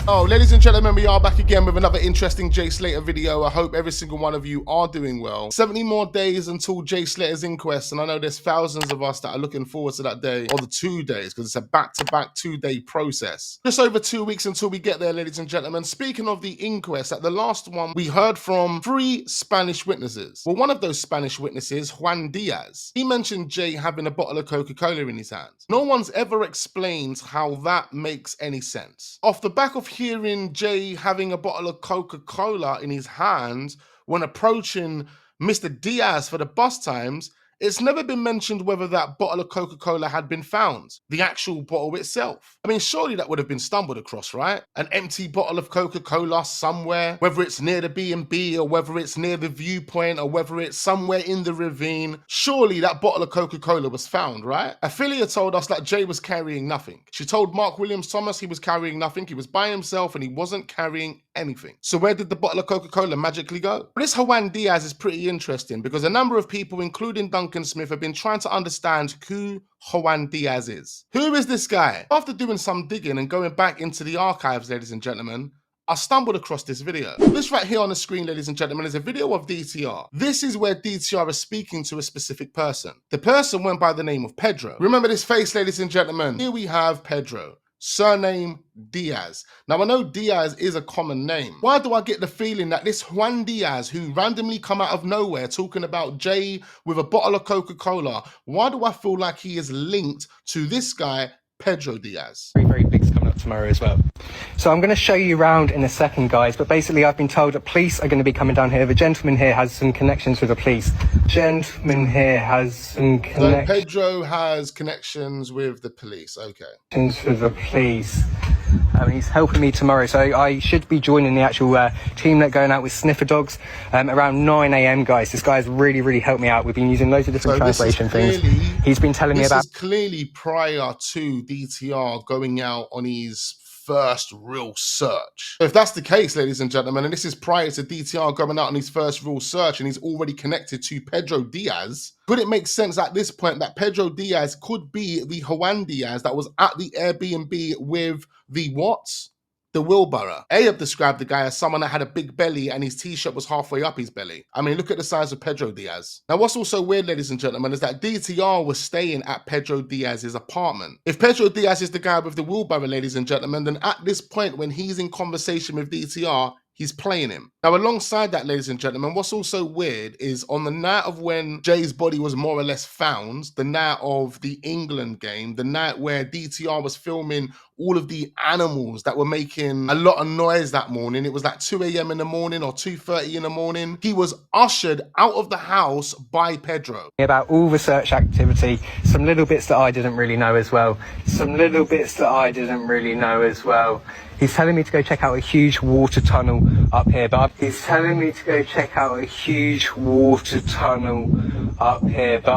Oh, ladies and gentlemen, we are back again with another interesting Jay Slater video. I hope every single one of you are doing well. 70 more days until Jay Slater's inquest, and I know there's thousands of us that are looking forward to that day, or the 2 days, because it's a back-to-back 2-day process. Just over 2 weeks until we get there, ladies and gentlemen. Speaking of the inquest, at the last one, we heard from 3 Spanish witnesses. Well, one of those Spanish witnesses, Juan Diaz, he mentioned Jay having a bottle of Coca Cola in his hand. No one's ever explained how that makes any sense. Off the back of hearing Jay having a bottle of Coca Cola in his hand when approaching Mr. Diaz for the bus times, it's never been mentioned whether that bottle of Coca Cola had been found, the actual bottle itself. I mean, surely that would have been stumbled across, right? An empty bottle of Coca Cola somewhere, whether it's near the B&B or whether it's near the viewpoint or whether it's somewhere in the ravine. Surely that bottle of Coca Cola was found, right? Ophelia told us that Jay was carrying nothing. She told Mark Williams Thomas he was carrying nothing. He was by himself and he wasn't carrying anything. So where did the bottle of Coca Cola magically go? This Juan Diaz is pretty interesting because a number of people, including Duncan Smith, have been trying to understand who Juan Diaz is. Who is this guy? After doing some digging and going back into the archives, ladies and gentlemen, I stumbled across this video. This right here on the screen, ladies and gentlemen, is a video of DTR. This is where DTR is speaking to a specific person. The person went by the name of Pedro. Remember this face, ladies and gentlemen? Here we have Pedro. Surname Diaz. Now, I know Diaz is a common name. Why do I get the feeling that this Juan Diaz, who randomly come out of nowhere talking about Jay with a bottle of Coca Cola, why do I feel like he is linked to this guy, Pedro Diaz? Very big's coming up tomorrow as well. So I'm going to show you around in a second, guys, but basically I've been told that police are going to be coming down here. The gentleman here has some connections with the police. Gentleman here has some connections. So Pedro has connections with the police, okay. With the police. He's helping me tomorrow, so I should be joining the actual team that going out with sniffer dogs around 9 AM, guys. This guy's really helped me out. We've been using loads of different translation things. He's been telling me about... This is clearly prior to DTR going out on his first real search. If that's the case, ladies and gentlemen, and this is prior to DTR going out on his first real search and he's already connected to Pedro Diaz, could it make sense at this point that Pedro Diaz could be the Juan Diaz that was at the Airbnb with the what? The wheelbarrow. Ayub described the guy as someone that had a big belly and his t-shirt was halfway up his belly. I mean, look at the size of Pedro Diaz. Now, what's also weird, ladies and gentlemen, is that DTR was staying at Pedro Diaz's apartment. If Pedro Diaz is the guy with the wheelbarrow, ladies and gentlemen, then at this point when he's in conversation with DTR, he's playing him. Now, alongside that, ladies and gentlemen, what's also weird is on the night of when Jay's body was more or less found, the night of the England game, the night where DTR was filming all of the animals that were making a lot of noise that morning. It was like 2 AM in the morning or 2:30 in the morning. He was ushered out of the house by Pedro. About all the search activity, some little bits that I didn't really know as well. He's telling me to go check out a huge water tunnel up here, but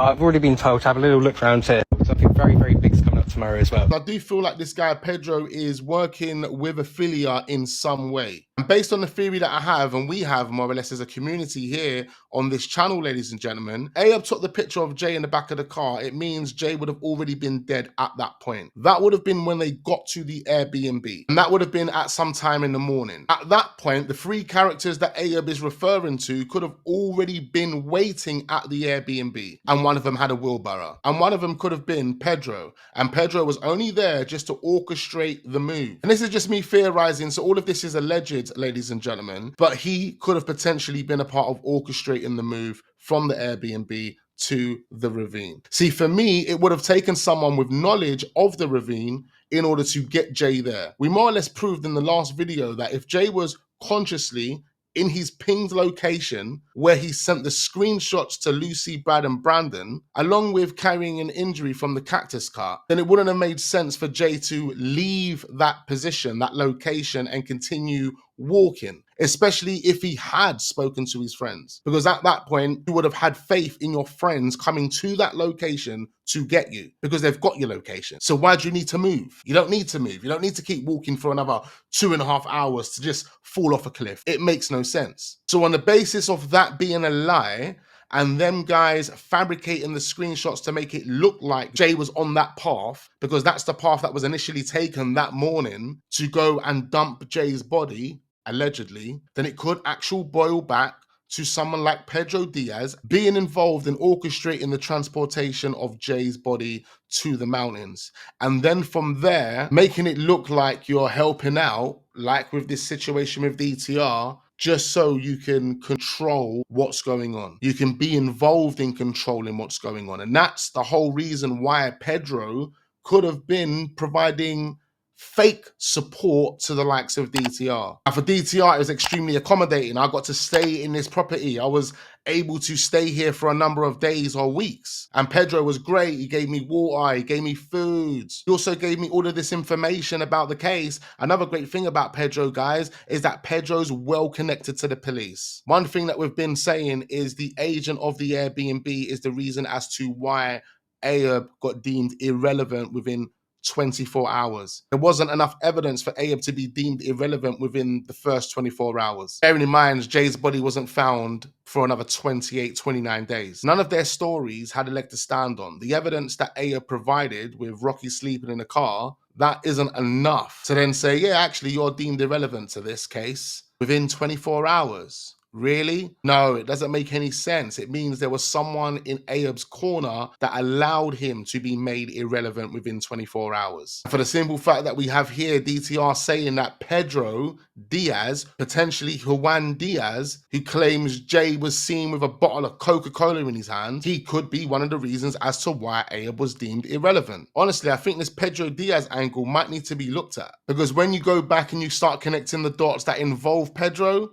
I've already been told to have a little look around here. Something very big's coming up tomorrow as well. I do feel like this guy Pedro is working with Ophelia in some way. And based on the theory that I have, and we have more or less as a community here on this channel, ladies and gentlemen, Ayub took the picture of Jay in the back of the car. It means Jay would have already been dead at that point. That would have been when they got to the Airbnb. And that would have been at some time in the morning. At that point, the 3 characters that Ayub is referring to could have already been waiting at the Airbnb. And one of them had a wheelbarrow. And one of them could have been Pedro. And Pedro was only there just to orchestrate the move. And this is just me theorizing, so all of this is alleged, ladies and gentlemen, but he could have potentially been a part of orchestrating the move from the Airbnb to the ravine. See, for me, it would have taken someone with knowledge of the ravine in order to get Jay there. We more or less proved in the last video that if Jay was consciously in his pinged location where he sent the screenshots to Lucy, Brad, and Brandon, along with carrying an injury from the cactus cart, then it wouldn't have made sense for Jay to leave that position, that location, and continue walking, especially if he had spoken to his friends. Because at that point, you would have had faith in your friends coming to that location to get you, because they've got your location. So why do you need to move? You don't need to move. You don't need to keep walking for another 2.5 hours to just fall off a cliff. It makes no sense. So on the basis of that being a lie, and them guys fabricating the screenshots to make it look like Jay was on that path, because that's the path that was initially taken that morning to go and dump Jay's body, allegedly, then it could actually boil back to someone like Pedro Diaz being involved in orchestrating the transportation of Jay's body to the mountains. And then from there, making it look like you're helping out, like with this situation with DTR, just so you can control what's going on. You can be involved in controlling what's going on. And that's the whole reason why Pedro could have been providing fake support to the likes of DTR. And for DTR, it was extremely accommodating. I got to stay in this property. I was able to stay here for a number of days or weeks. And Pedro was great. He gave me water, he gave me food. He also gave me all of this information about the case. Another great thing about Pedro, guys, is that Pedro's well connected to the police. One thing that we've been saying is the agent of the Airbnb is the reason as to why Ayub got deemed irrelevant within 24 hours. There wasn't enough evidence for Ayub to be deemed irrelevant within the first 24 hours. Bearing in mind, Jay's body wasn't found for another 28, 29 days. None of their stories had a leg to stand on. The evidence that Ayub provided with Rocky sleeping in a car, that isn't enough to then say, yeah, actually, you're deemed irrelevant to this case within 24 hours. Really? No, it doesn't make any sense. It means there was someone in Ayub's corner that allowed him to be made irrelevant within 24 hours. For the simple fact that we have here DTR saying that Pedro Diaz, potentially Juan Diaz, who claims Jay was seen with a bottle of Coca Cola in his hand, he could be one of the reasons as to why Ayub was deemed irrelevant. Honestly, I think this Pedro Diaz angle might need to be looked at, because when you go back and you start connecting the dots that involve Pedro,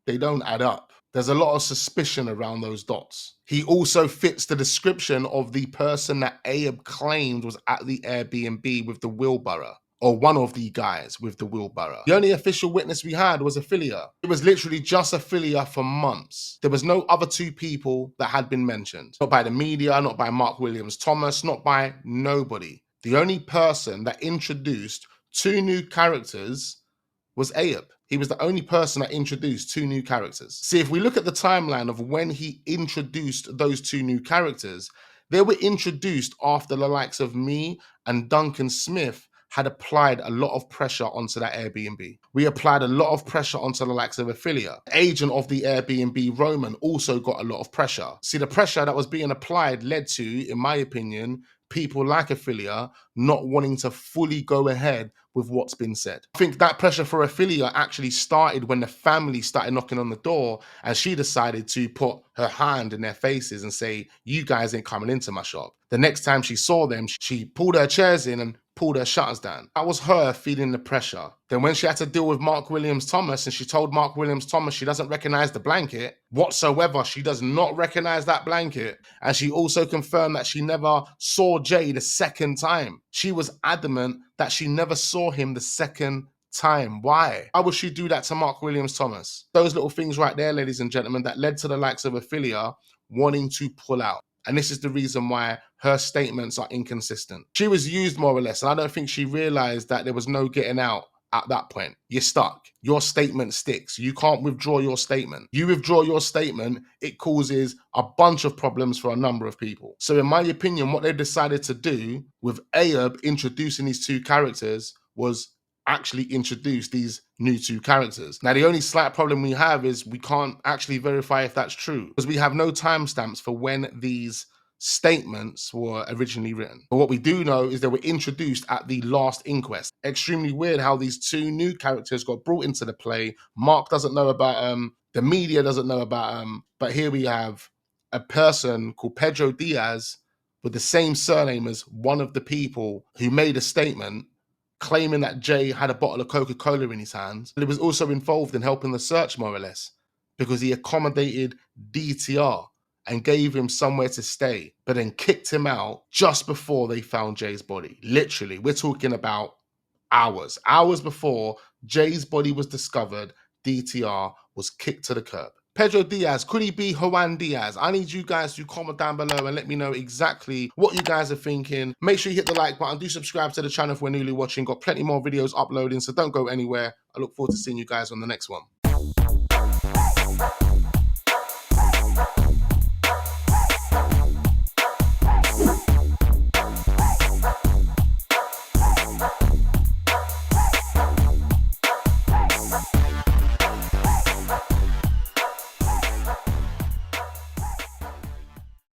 they don't add up. There's a lot of suspicion around those dots. He also fits the description of the person that Ayub claimed was at the Airbnb with the wheelbarrow, or one of the guys with the wheelbarrow. The only official witness we had was Ophelia. It was literally just Ophelia for months. There was no other two people that had been mentioned. Not by the media, not by Mark Williams Thomas, not by nobody. The only person that introduced two new characters was Ayub. He was the only person that introduced two new characters. See, if we look at the timeline of when he introduced those two new characters, they were introduced after the likes of me and Duncan Smith had applied a lot of pressure onto that Airbnb. We applied a lot of pressure onto the likes of Ophelia. The agent of the Airbnb, Roman, also got a lot of pressure. See, the pressure that was being applied led to, in my opinion, people like Ophelia not wanting to fully go ahead with what's been said. I think that pressure for Ophelia actually started when the family started knocking on the door and she decided to put her hand in their faces and say, you guys ain't coming into my shop. The next time she saw them, she pulled her chairs in and pulled her shutters down. That was her feeling the pressure. Then when she had to deal with Mark Williams Thomas and she told Mark Williams Thomas she doesn't recognize the blanket whatsoever, she does not recognize that blanket. And she also confirmed that she never saw Jay the second time. She was adamant that she never saw him the second time. Why? Why would she do that to Mark Williams Thomas? Those little things right there, ladies and gentlemen, that led to the likes of Ophelia wanting to pull out. And this is the reason why her statements are inconsistent. She was used more or less, and I don't think she realized that there was no getting out at that point. You're stuck. Your statement sticks. You can't withdraw your statement. You withdraw your statement, it causes a bunch of problems for a number of people. So in my opinion, what they decided to do with Ayub introducing these two characters was actually introduce these new two characters. Now, the only slight problem we have is we can't actually verify if that's true because we have no timestamps for when these statements were originally written. But what we do know is they were introduced at the last inquest. Extremely weird how these two new characters got brought into the play. Mark doesn't know about the media doesn't know about but here we have a person called Pedro Diaz with the same surname as one of the people who made a statement claiming that Jay had a bottle of Coca Cola in his hands. But he was also involved in helping the search, more or less, because he accommodated DTR and gave him somewhere to stay, but then kicked him out just before they found Jay's body. Literally, we're talking about hours. Hours before Jay's body was discovered, DTR was kicked to the curb. Pedro Diaz, could he be Juan Diaz? I need you guys to comment down below and let me know exactly what you guys are thinking. Make sure you hit the like button. Do subscribe to the channel if we're newly watching. Got plenty more videos uploading, so don't go anywhere. I look forward to seeing you guys on the next one.